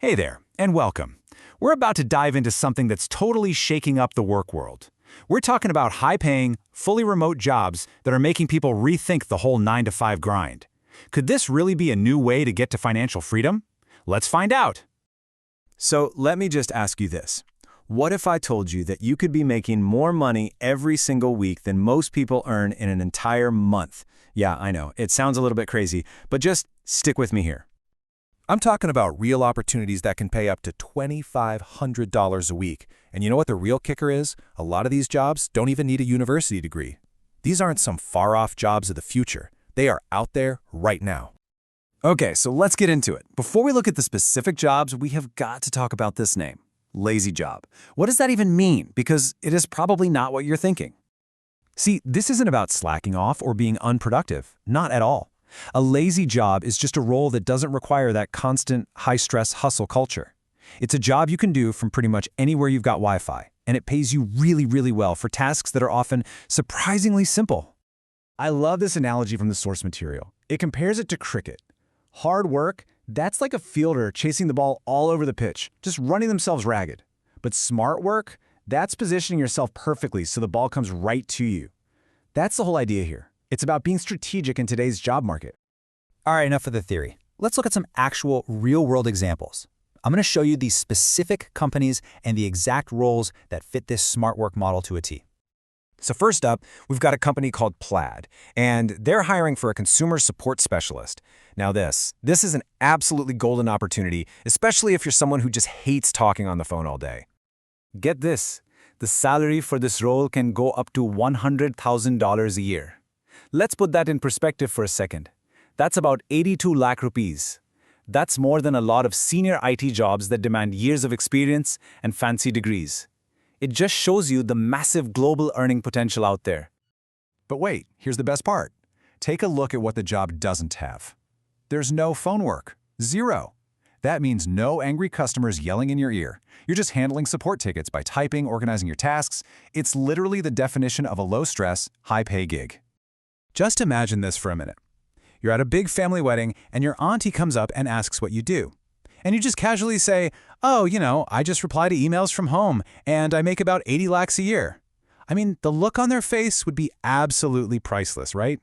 Hey there, and welcome. We're about to dive into something that's totally shaking up the work world. We're talking about high-paying, fully remote jobs that are making people rethink the whole 9-to-5 grind. Could this really be a new way to get to financial freedom? Let's find out. So let me just ask you this. What if I told you that you could be making more money every single week than most people earn in an entire month? Yeah, I know, it sounds a little bit crazy, but just stick with me here. I'm talking about real opportunities that can pay up to $2,500 a week. And you know what the real kicker is? A lot of these jobs don't even need a university degree. These aren't some far-off jobs of the future. They are out there right now. Okay, so let's get into it. Before we look at the specific jobs, we have got to talk about this name, lazy job. What does that even mean? Because it is probably not what you're thinking. See, this isn't about slacking off or being unproductive. Not at all. A lazy job is just a role that doesn't require that constant, high-stress hustle culture. It's a job you can do from pretty much anywhere you've got Wi-Fi, and it pays you really, really well for tasks that are often surprisingly simple. I love this analogy from the source material. It compares it to cricket. Hard work, that's like a fielder chasing the ball all over the pitch, just running themselves ragged. But smart work, that's positioning yourself perfectly so the ball comes right to you. That's the whole idea here. It's about being strategic in today's job market. All right, enough of the theory. Let's look at some actual real-world examples. I'm going to show you these specific companies and the exact roles that fit this smart work model to a T. So first up, we've got a company called Plaid, and they're hiring for a consumer support specialist. Now this is an absolutely golden opportunity, especially if you're someone who just hates talking on the phone all day. Get this, the salary for this role can go up to $100,000 a year. Let's put that in perspective for a second. That's about 82 lakh rupees. That's more than a lot of senior IT jobs that demand years of experience and fancy degrees. It just shows you the massive global earning potential out there. But wait, here's the best part. Take a look at what the job doesn't have. There's no phone work. Zero. That means no angry customers yelling in your ear. You're just handling support tickets by typing, organizing your tasks. It's literally the definition of a low-stress, high-pay gig. Just imagine this for a minute. You're at a big family wedding and your auntie comes up and asks what you do. And you just casually say, oh, I just reply to emails from home and I make about 80 lakhs a year. I mean, the look on their face would be absolutely priceless, right?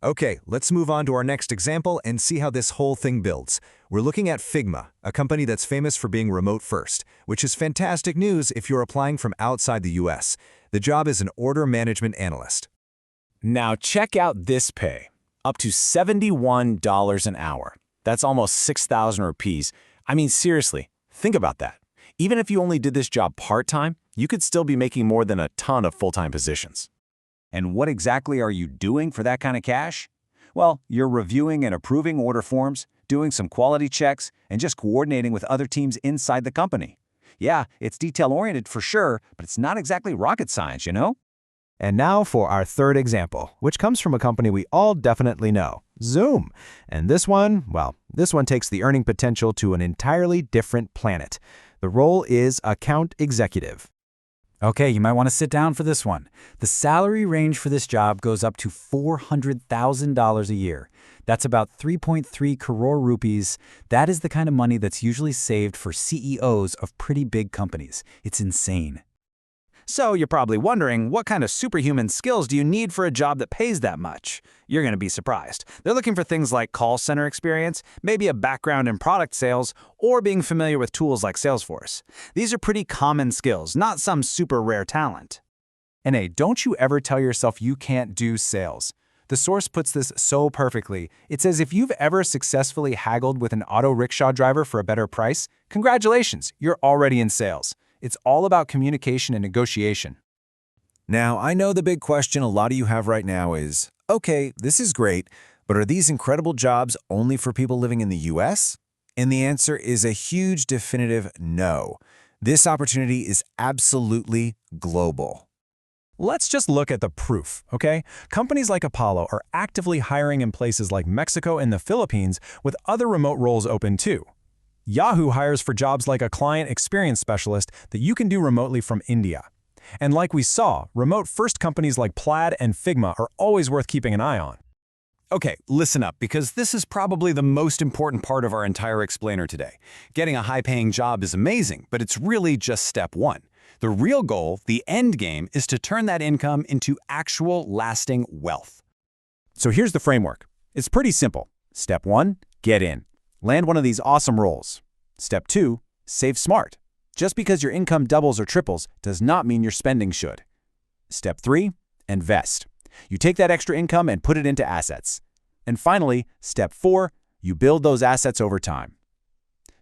Okay, let's move on to our next example and see how this whole thing builds. We're looking at Figma, a company that's famous for being remote first, which is fantastic news if you're applying from outside the US. The job is an order management analyst. Now check out this pay, up to $71 an hour. That's almost 6,000 rupees. I mean, seriously, think about that. Even if you only did this job part-time, you could still be making more than a ton of full-time positions. And what exactly are you doing for that kind of cash? Well, you're reviewing and approving order forms, doing some quality checks, and just coordinating with other teams inside the company. Yeah, it's detail-oriented for sure, but it's not exactly rocket science, you know? And now for our third example, which comes from a company we all definitely know, Zoom. And this one takes the earning potential to an entirely different planet. The role is account executive. Okay, you might want to sit down for this one. The salary range for this job goes up to $400,000 a year. That's about 3.3 crore rupees. That is the kind of money that's usually saved for CEOs of pretty big companies. It's insane. So you're probably wondering, what kind of superhuman skills do you need for a job that pays that much? You're going to be surprised. They're looking for things like call center experience, maybe a background in product sales, or being familiar with tools like Salesforce. These are pretty common skills, not some super rare talent. And hey, don't you ever tell yourself you can't do sales. The source puts this so perfectly. It says if you've ever successfully haggled with an auto rickshaw driver for a better price, congratulations, you're already in sales. It's all about communication and negotiation. Now, I know the big question a lot of you have right now is, okay, this is great, but are these incredible jobs only for people living in the US? And the answer is a huge definitive no. This opportunity is absolutely global. Let's just look at the proof, okay? Companies like Apollo are actively hiring in places like Mexico and the Philippines, with other remote roles open too. Yahoo hires for jobs like a client experience specialist that you can do remotely from India. And like we saw, remote-first companies like Plaid and Figma are always worth keeping an eye on. Okay, listen up, because this is probably the most important part of our entire explainer today. Getting a high-paying job is amazing, but it's really just step one. The real goal, the end game, is to turn that income into actual lasting wealth. So here's the framework. It's pretty simple. Step 1, get in. Land one of these awesome roles. Step 2, save smart. Just because your income doubles or triples does not mean your spending should. Step 3, invest. You take that extra income and put it into assets. And finally, step 4, you build those assets over time.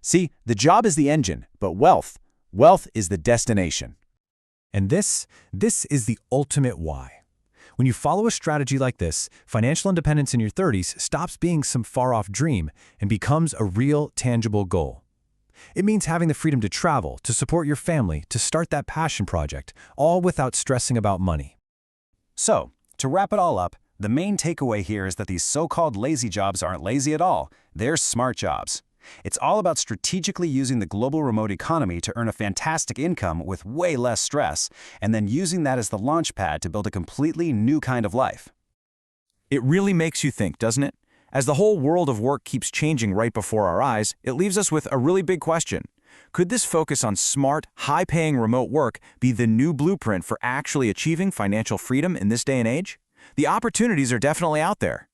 See, the job is the engine, but wealth is the destination. And this is the ultimate why. When you follow a strategy like this, financial independence in your 30s stops being some far-off dream and becomes a real, tangible goal. It means having the freedom to travel, to support your family, to start that passion project, all without stressing about money. So, to wrap it all up, the main takeaway here is that these so-called lazy jobs aren't lazy at all. They're smart jobs. It's all about strategically using the global remote economy to earn a fantastic income with way less stress, and then using that as the launch pad to build a completely new kind of life. It really makes you think, doesn't it? As the whole world of work keeps changing right before our eyes, it leaves us with a really big question. Could this focus on smart, high-paying remote work be the new blueprint for actually achieving financial freedom in this day and age? The opportunities are definitely out there.